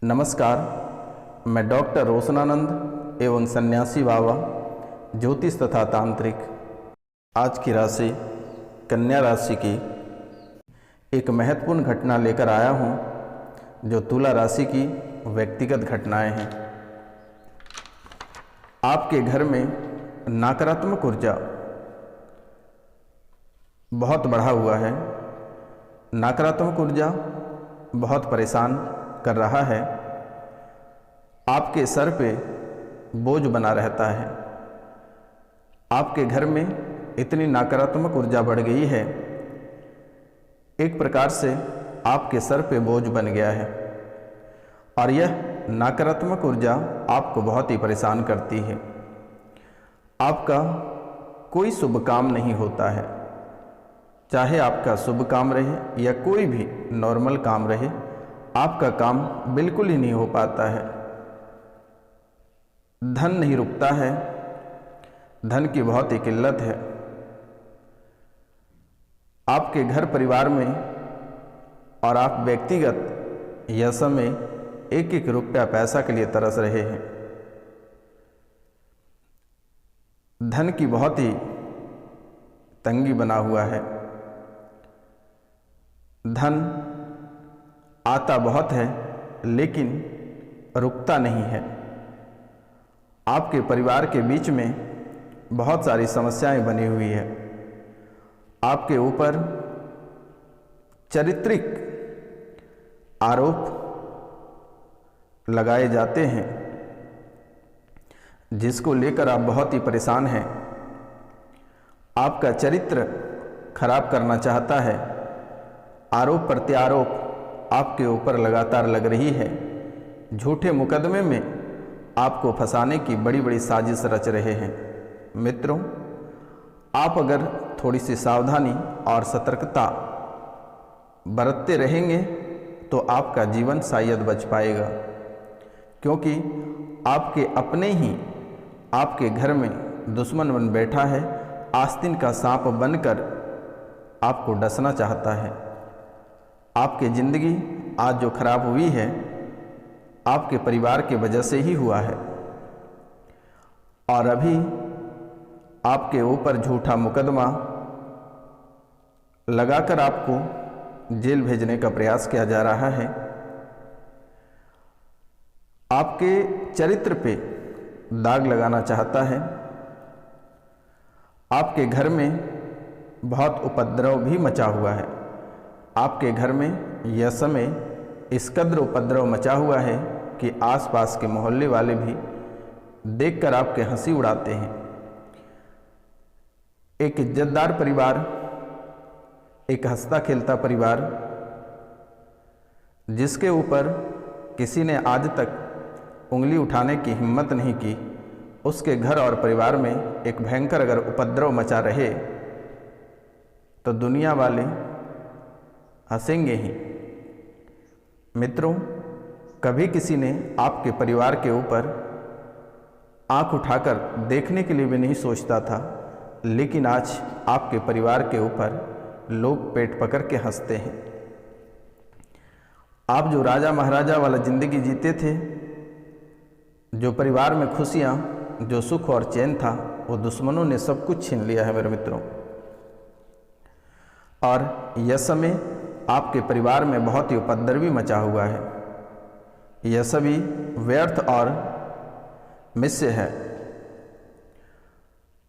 नमस्कार, मैं डॉक्टर रोशनानंद एवं सन्यासी बाबा ज्योतिष तथा तांत्रिक आज की राशि कन्या राशि की एक महत्वपूर्ण घटना लेकर आया हूँ जो तुला राशि की व्यक्तिगत घटनाएं हैं। आपके घर में नकारात्मक ऊर्जा बहुत बढ़ा हुआ है। नकारात्मक ऊर्जा बहुत परेशान कर रहा है। आपके सर पे बोझ बना रहता है। आपके घर में इतनी नकारात्मक ऊर्जा बढ़ गई है, एक प्रकार से आपके सर पे बोझ बन गया है और यह नकारात्मक ऊर्जा आपको बहुत ही परेशान करती है। आपका कोई शुभ काम नहीं होता है, चाहे आपका शुभ काम रहे या कोई भी नॉर्मल काम रहे, आपका काम बिल्कुल ही नहीं हो पाता है। धन नहीं रुकता है, धन की बहुत ही किल्लत है। आपके घर परिवार में और आप व्यक्तिगत यह समय एक एक रुपया पैसा के लिए तरस रहे हैं। धन की बहुत ही तंगी बना हुआ है। धन आता बहुत है लेकिन रुकता नहीं है। आपके परिवार के बीच में बहुत सारी समस्याएं बनी हुई है। आपके ऊपर चारित्रिक आरोप लगाए जाते हैं जिसको लेकर आप बहुत ही परेशान हैं। आपका चरित्र खराब करना चाहता है। आरोप प्रत्यारोप आपके ऊपर लगातार लग रही है। झूठे मुकदमे में आपको फंसाने की बड़ी बड़ी साजिश रच रहे हैं। मित्रों, आप अगर थोड़ी सी सावधानी और सतर्कता बरतते रहेंगे तो आपका जीवन शायद बच पाएगा, क्योंकि आपके अपने ही आपके घर में दुश्मन बन बैठा है। आस्तीन का सांप बनकर आपको डसना चाहता है। आपकी ज़िंदगी आज जो खराब हुई है आपके परिवार के वजह से ही हुआ है और अभी आपके ऊपर झूठा मुकदमा लगाकर आपको जेल भेजने का प्रयास किया जा रहा है। आपके चरित्र पे दाग लगाना चाहता है। आपके घर में बहुत उपद्रव भी मचा हुआ है। आपके घर में यह समय इस कद्र उपद्रव मचा हुआ है कि आसपास के मोहल्ले वाले भी देखकर आपके हंसी उड़ाते हैं। एक इज्जतदार परिवार, एक हंसता खेलता परिवार, जिसके ऊपर किसी ने आज तक उंगली उठाने की हिम्मत नहीं की, उसके घर और परिवार में एक भयंकर अगर उपद्रव मचा रहे तो दुनिया वाले हंसेंगे ही। मित्रों, कभी किसी ने आपके परिवार के ऊपर आंख उठाकर देखने के लिए भी नहीं सोचता था, लेकिन आज आपके परिवार के ऊपर लोग पेट पकड़ के हंसते हैं। आप जो राजा महाराजा वाला जिंदगी जीते थे, जो परिवार में खुशियां, जो सुख और चैन था, वो दुश्मनों ने सब कुछ छीन लिया है मेरे मित्रों। और यह समय आपके परिवार में बहुत ही उपद्रवी मचा हुआ है। यह सभी व्यर्थ और मिथ्य है।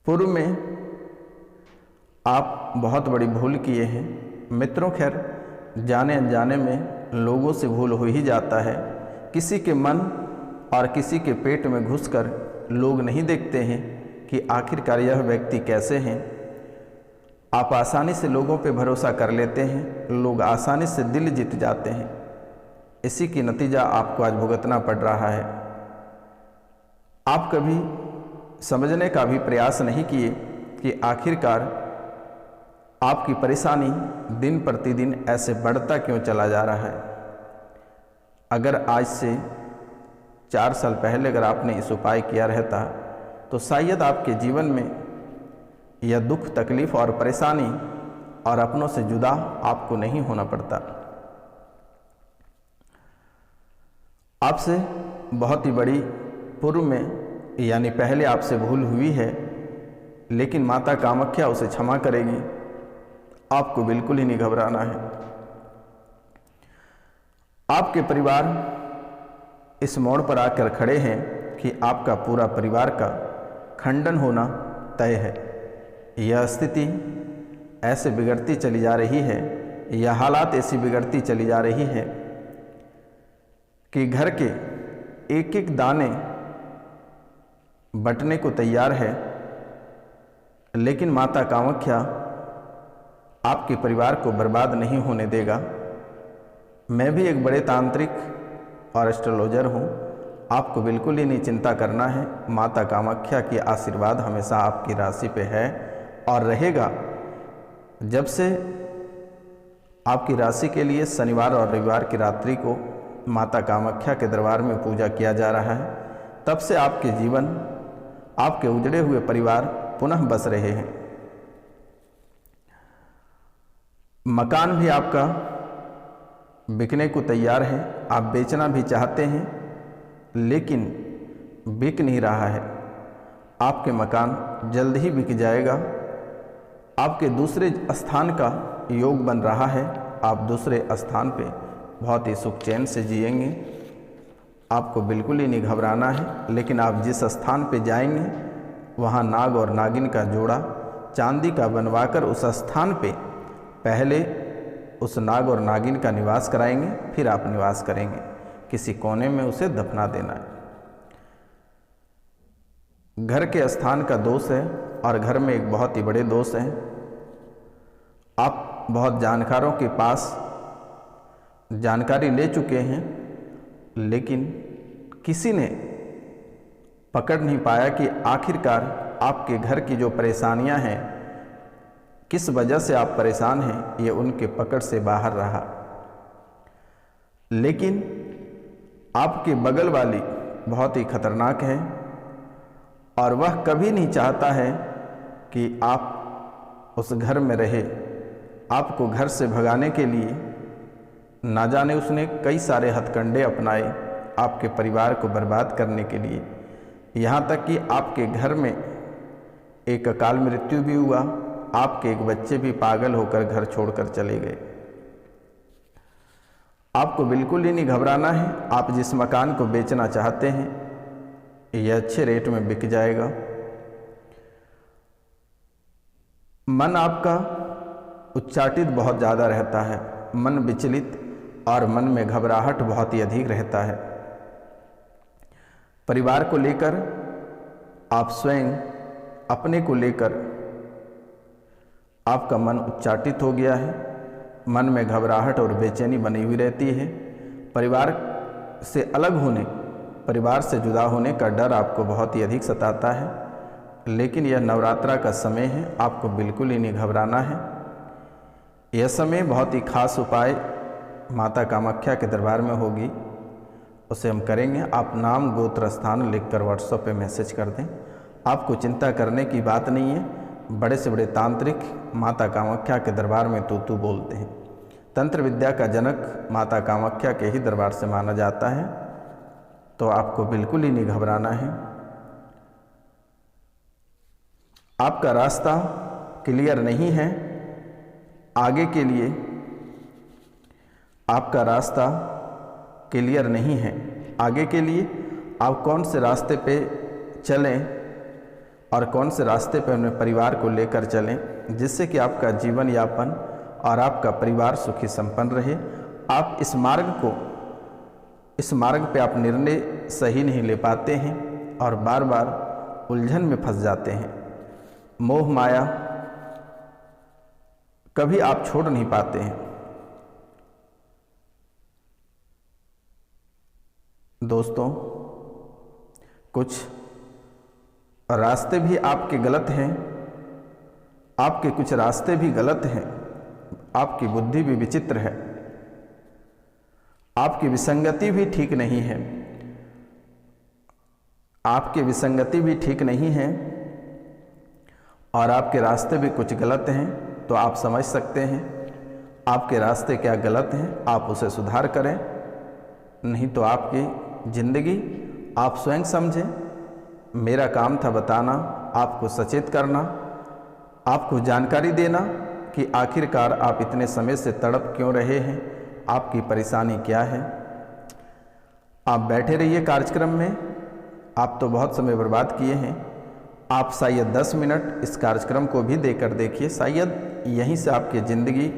पूर्व में आप बहुत बड़ी भूल किए हैं मित्रों। खैर, जाने अनजाने में लोगों से भूल हो ही जाता है। किसी के मन और किसी के पेट में घुसकर लोग नहीं देखते हैं कि आखिरकार यह व्यक्ति कैसे हैं। आप आसानी से लोगों पे भरोसा कर लेते हैं, लोग आसानी से दिल जीत जाते हैं। इसी की नतीजा आपको आज भुगतना पड़ रहा है। आप कभी समझने का भी प्रयास नहीं किए कि आखिरकार आपकी परेशानी दिन प्रतिदिन ऐसे बढ़ता क्यों चला जा रहा है। अगर आज से 4 साल पहले अगर आपने इस उपाय किया रहता तो शायद आपके जीवन में यह दुख, तकलीफ और परेशानी और अपनों से जुदा आपको नहीं होना पड़ता। आपसे बहुत ही बड़ी पूर्व में यानी पहले आपसे भूल हुई है, लेकिन माता कामाख्या उसे क्षमा करेगी। आपको बिल्कुल ही नहीं घबराना है। आपके परिवार इस मोड़ पर आकर खड़े हैं कि आपका पूरा परिवार का खंडन होना तय है। यह स्थिति ऐसे बिगड़ती चली जा रही है, यह हालात ऐसी बिगड़ती चली जा रही है कि घर के एक एक दाने बटने को तैयार है, लेकिन माता कामाख्या आपके परिवार को बर्बाद नहीं होने देगा। मैं भी एक बड़े तांत्रिक और एस्ट्रोलॉजर हूँ। आपको बिल्कुल ही नहीं चिंता करना है। माता कामाख्या की आशीर्वाद हमेशा आपकी राशि पे है और रहेगा। जब से आपकी राशि के लिए शनिवार और रविवार की रात्रि को माता कामाख्या के दरबार में पूजा किया जा रहा है, तब से आपके जीवन, आपके उजड़े हुए परिवार पुनः बस रहे हैं। मकान भी आपका बिकने को तैयार है। आप बेचना भी चाहते हैं, लेकिन बिक नहीं रहा है। आपके मकान जल्द ही बिक जाएगा। आपके दूसरे स्थान का योग बन रहा है। आप दूसरे स्थान पे बहुत ही सुख चैन से जिएंगे। आपको बिल्कुल ही नहीं घबराना है। लेकिन आप जिस स्थान पे जाएंगे वहाँ नाग और नागिन का जोड़ा चांदी का बनवाकर उस स्थान पे पहले उस नाग और नागिन का निवास कराएंगे, फिर आप निवास करेंगे। किसी कोने में उसे दफना देना है। घर के स्थान का दोष है और घर में एक बहुत ही बड़े दोष हैं। आप बहुत जानकारों के पास जानकारी ले चुके हैं, लेकिन किसी ने पकड़ नहीं पाया कि आखिरकार आपके घर की जो परेशानियां हैं, किस वजह से आप परेशान हैं, ये उनके पकड़ से बाहर रहा। लेकिन आपके बगल वाली बहुत ही खतरनाक है और वह कभी नहीं चाहता है कि आप उस घर में रहे। आपको घर से भगाने के लिए ना जाने उसने कई सारे हथकंडे अपनाए आपके परिवार को बर्बाद करने के लिए। यहाँ तक कि आपके घर में एक अकाल मृत्यु भी हुआ। आपके एक बच्चे भी पागल होकर घर छोड़कर चले गए। आपको बिल्कुल ही नहीं घबराना है। आप जिस मकान को बेचना चाहते हैं, यह अच्छे रेट में बिक जाएगा। मन आपका उच्चाटित बहुत ज़्यादा रहता है, मन विचलित और मन में घबराहट बहुत ही अधिक रहता है। परिवार को लेकर, आप स्वयं अपने को लेकर आपका मन उच्चाटित हो गया है। मन में घबराहट और बेचैनी बनी हुई रहती है। परिवार से अलग होने, परिवार से जुदा होने का डर आपको बहुत ही अधिक सताता है। लेकिन यह नवरात्रा का समय है, आपको बिल्कुल ही नहीं घबराना है। यह समय बहुत ही खास उपाय माता कामाख्या के दरबार में होगी, उसे हम करेंगे। आप नाम, गोत्र, स्थान लिखकर व्हाट्सएप पे मैसेज कर दें। आपको चिंता करने की बात नहीं है। बड़े से बड़े तांत्रिक माता कामाख्या के दरबार में तू बोलते हैं। तंत्र विद्या का जनक माता कामाख्या के ही दरबार से माना जाता है। तो आपको बिल्कुल ही नहीं घबराना है। आपका रास्ता क्लियर नहीं है। आगे के लिए आपका रास्ता क्लियर नहीं है। आगे के लिए आप कौन से रास्ते पे चलें और कौन से रास्ते पे अपने परिवार को लेकर चलें, जिससे कि आपका जीवन यापन और आपका परिवार सुखी संपन्न रहे। आप इस मार्ग पे आप निर्णय सही नहीं ले पाते हैं और बार बार उलझन में फंस जाते हैं। मोह माया कभी आप छोड़ नहीं पाते हैं। दोस्तों, कुछ रास्ते भी आपके गलत हैं। आपके कुछ रास्ते भी गलत हैं। आपकी बुद्धि भी विचित्र है। आपकी विसंगति भी ठीक नहीं है। आपकी विसंगति भी ठीक नहीं है और आपके रास्ते भी कुछ गलत हैं। तो आप समझ सकते हैं आपके रास्ते क्या गलत हैं। आप उसे सुधार करें, नहीं तो आपकी जिंदगी आप स्वयं समझें। मेरा काम था बताना, आपको सचेत करना, आपको जानकारी देना कि आखिरकार आप इतने समय से तड़प क्यों रहे हैं, आपकी परेशानी क्या है। आप बैठे रहिए कार्यक्रम में। आप तो बहुत समय बर्बाद किए हैं। आप शायद 10 मिनट इस कार्यक्रम को भी देकर देखिए, शायद यहीं से आपकी ज़िंदगी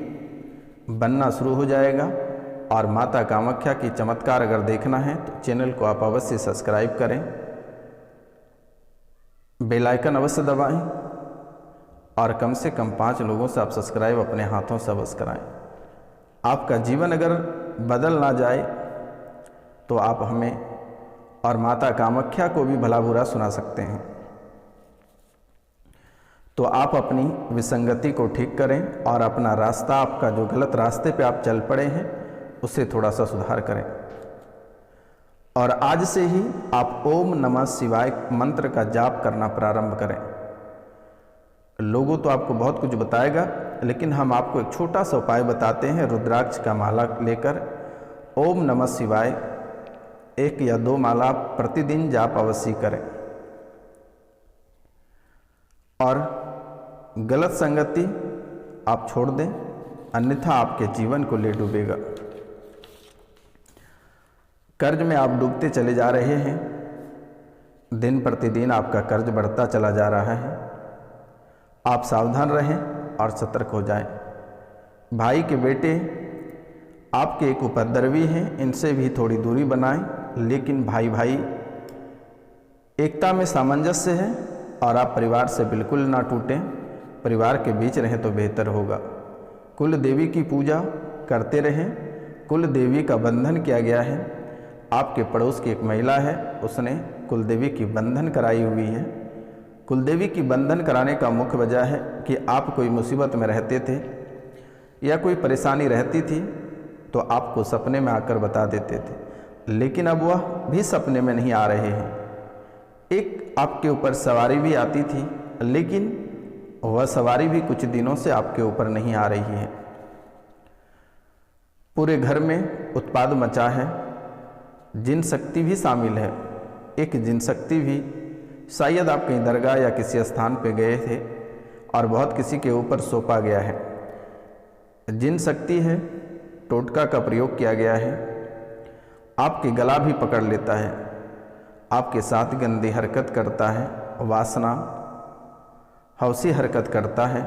बनना शुरू हो जाएगा। और माता कामाख्या की चमत्कार अगर देखना है तो चैनल को आप अवश्य सब्सक्राइब करें, बेल आइकन अवश्य दबाएं और कम से कम 5 लोगों से आप सब्सक्राइब अपने हाथों से अवश्य कराएं। आपका जीवन अगर बदल ना जाए तो आप हमें और माता कामाख्या को भी भला बुरा सुना सकते हैं। तो आप अपनी विसंगति को ठीक करें और अपना रास्ता, आपका जो गलत रास्ते पे आप चल पड़े हैं, उसे थोड़ा सा सुधार करें। और आज से ही आप ओम नमः शिवाय मंत्र का जाप करना प्रारंभ करें। लोगों तो आपको बहुत कुछ बताएगा, लेकिन हम आपको एक छोटा सा उपाय बताते हैं। रुद्राक्ष का माला लेकर ओम नमः शिवाय 1 या 2 माला प्रतिदिन जाप अवश्य करें। और गलत संगति आप छोड़ दें, अन्यथा आपके जीवन को ले डूबेगा। कर्ज में आप डूबते चले जा रहे हैं, दिन प्रतिदिन आपका कर्ज बढ़ता चला जा रहा है। आप सावधान रहें और सतर्क हो जाएं। भाई के बेटे आपके एक उपद्रवी हैं, इनसे भी थोड़ी दूरी बनाएं, लेकिन भाई भाई एकता में सामंजस्य है और आप परिवार से बिल्कुल ना टूटें। परिवार के बीच रहें तो बेहतर होगा। कुल देवी की पूजा करते रहें। कुल देवी का बंधन किया गया है। आपके पड़ोस की एक महिला है, उसने कुल देवी की बंधन कराई हुई है। कुल देवी की बंधन कराने का मुख्य वजह है कि आप कोई मुसीबत में रहते थे या कोई परेशानी रहती थी तो आपको सपने में आकर बता देते थे, लेकिन अब वह भी सपने में नहीं आ रहे हैं। एक आपके ऊपर सवारी भी आती थी, लेकिन वह सवारी भी कुछ दिनों से आपके ऊपर नहीं आ रही है। पूरे घर में उत्पाद मचा है। जिन शक्ति भी शामिल है। एक जिन शक्ति भी, शायद आप कहीं दरगाह या किसी स्थान पे गए थे और बहुत किसी के ऊपर सौंपा गया है। जिन शक्ति है, टोटका का प्रयोग किया गया है। आपके गला भी पकड़ लेता है, आपके साथ गंदी हरकत करता है, वासना हवसी हरकत करता है,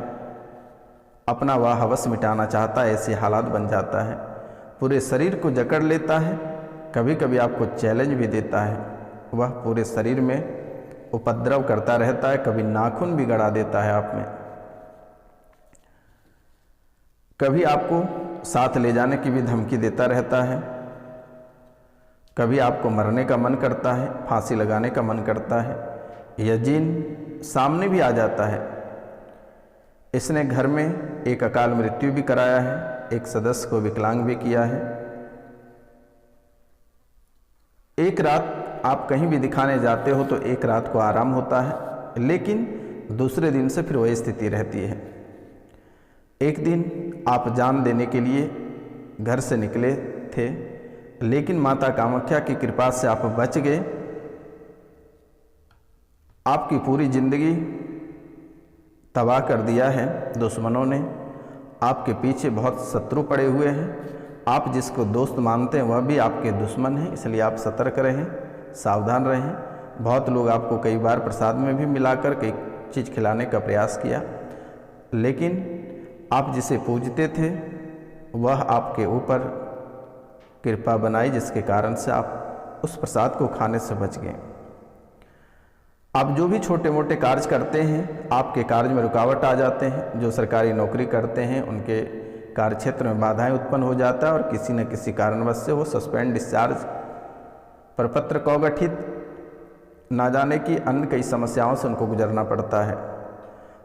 अपना वह हवस मिटाना चाहता है, ऐसे हालात बन जाता है। पूरे शरीर को जकड़ लेता है, कभी कभी आपको चैलेंज भी देता है। वह पूरे शरीर में उपद्रव करता रहता है, कभी नाखून भी गड़ा देता है आप में। कभी आपको साथ ले जाने की भी धमकी देता रहता है। कभी आपको मरने का मन करता है, फांसी लगाने का मन करता है। यह जिन सामने भी आ जाता है। इसने घर में एक अकाल मृत्यु भी कराया है, एक सदस्य को विकलांग भी किया है। एक रात आप कहीं भी दिखाने जाते हो तो एक रात को आराम होता है, लेकिन दूसरे दिन से फिर वही स्थिति रहती है। एक दिन आप जान देने के लिए घर से निकले थे, लेकिन माता कामाख्या की कृपा से आप बच गए। आपकी पूरी जिंदगी तबाह कर दिया है दुश्मनों ने। आपके पीछे बहुत शत्रु पड़े हुए हैं। आप जिसको दोस्त मानते हैं वह भी आपके दुश्मन हैं, इसलिए आप सतर्क रहें, सावधान रहें। बहुत लोग आपको कई बार प्रसाद में भी मिलाकर कई चीज़ खिलाने का प्रयास किया, लेकिन आप जिसे पूजते थे वह आपके ऊपर कृपा बनाई, जिसके कारण से आप उस प्रसाद को खाने से बच गए। आप जो भी छोटे मोटे कार्य करते हैं, आपके कार्य में रुकावट आ जाते हैं। जो सरकारी नौकरी करते हैं उनके कार्य क्षेत्र में बाधाएं उत्पन्न हो जाता है और किसी न किसी कारणवश से वो सस्पेंड, डिस्चार्ज, प्रपत्र को गठित, ना जाने की अन्य कई समस्याओं से उनको गुजरना पड़ता है।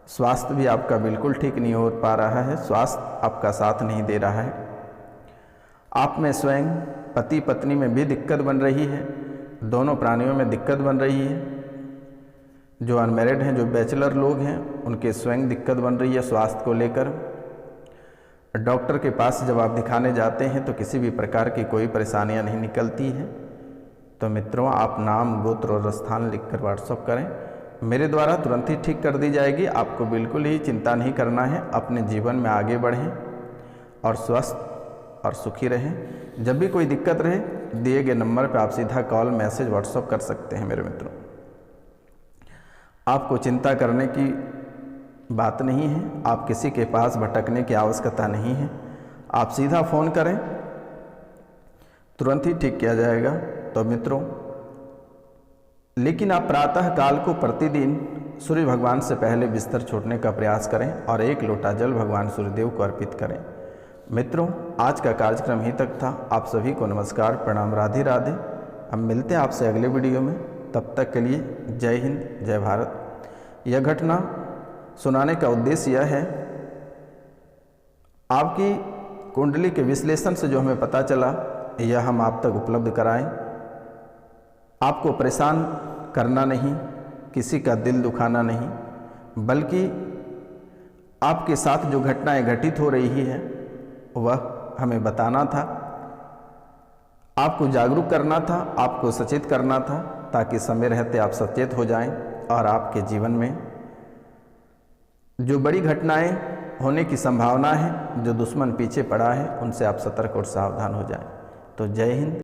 स्वास्थ्य भी आपका बिल्कुल ठीक नहीं हो पा रहा है, स्वास्थ्य आपका साथ नहीं दे रहा है। आप में स्वयं पति पत्नी में भी दिक्कत बन रही है, दोनों प्राणियों में दिक्कत बन रही है। जो अनमैरिड हैं, जो बैचलर लोग हैं, उनके स्वयं दिक्कत बन रही है स्वास्थ्य को लेकर। डॉक्टर के पास जब आप दिखाने जाते हैं तो किसी भी प्रकार की कोई परेशानियां नहीं निकलती हैं, तो मित्रों आप नाम, गोत्र और स्थान लिखकर व्हाट्सअप करें, मेरे द्वारा तुरंत ही ठीक कर दी जाएगी। आपको बिल्कुल ही चिंता नहीं करना है, अपने जीवन में आगे बढ़ें और स्वस्थ और सुखी रहें। जब भी कोई दिक्कत रहे, दिए गए नंबर पर आप सीधा कॉल, मैसेज, व्हाट्सअप कर सकते हैं। मेरे मित्रों, आपको चिंता करने की बात नहीं है, आप किसी के पास भटकने की आवश्यकता नहीं है। आप सीधा फ़ोन करें, तुरंत ही ठीक किया जाएगा। तो मित्रों, लेकिन आप प्रातः काल को प्रतिदिन सूर्य भगवान से पहले बिस्तर छोड़ने का प्रयास करें और 1 लोटा जल भगवान सूर्यदेव को अर्पित करें। मित्रों, आज का कार्यक्रम यहीं तक था। आप सभी को नमस्कार, प्रणाम, राधे राधे। हम मिलते हैं आपसे अगले वीडियो में। तब तक के लिए जय हिंद, जय भारत। यह घटना सुनाने का उद्देश्य यह है, आपकी कुंडली के विश्लेषण से जो हमें पता चला, यह हम आप तक उपलब्ध कराएं। आपको परेशान करना नहीं, किसी का दिल दुखाना नहीं, बल्कि आपके साथ जो घटनाएं घटित हो रही है वह हमें बताना था, आपको जागरूक करना था, आपको सचेत करना था, ताकि समय रहते आप सचेत हो जाएं और आपके जीवन में जो बड़ी घटनाएं होने की संभावना है, जो दुश्मन पीछे पड़ा है, उनसे आप सतर्क और सावधान हो जाएं। तो जय हिंद।